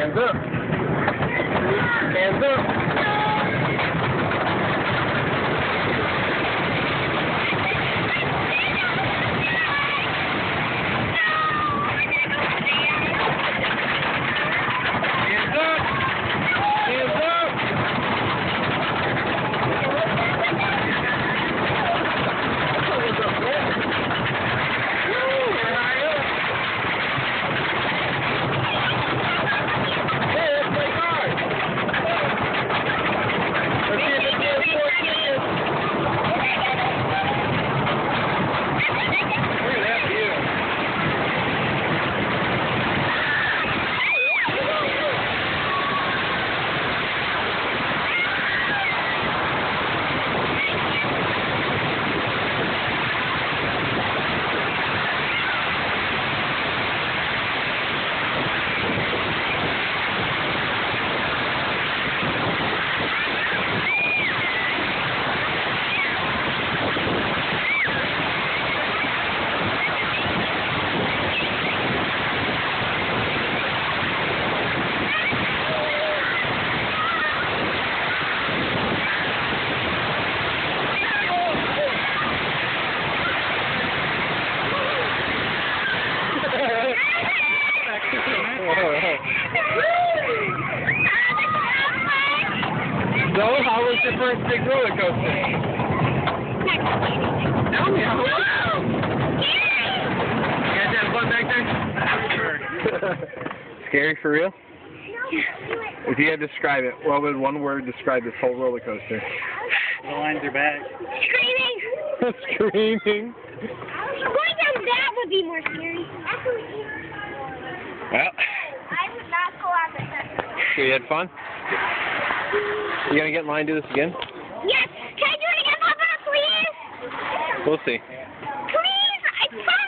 Hands up. Hands up. So, how was your first big roller coaster? Tell me how. You guys have fun back there? Scary for real? If you had to describe it, what would one word describe this whole roller coaster? The lines are back. Screaming! Screaming. Going down that would be more scary. Well, I would not go on the second. so you had fun? You gonna get in line and do this again? Yes! Can I do it again, Papa, please? We'll see. Please! I promise!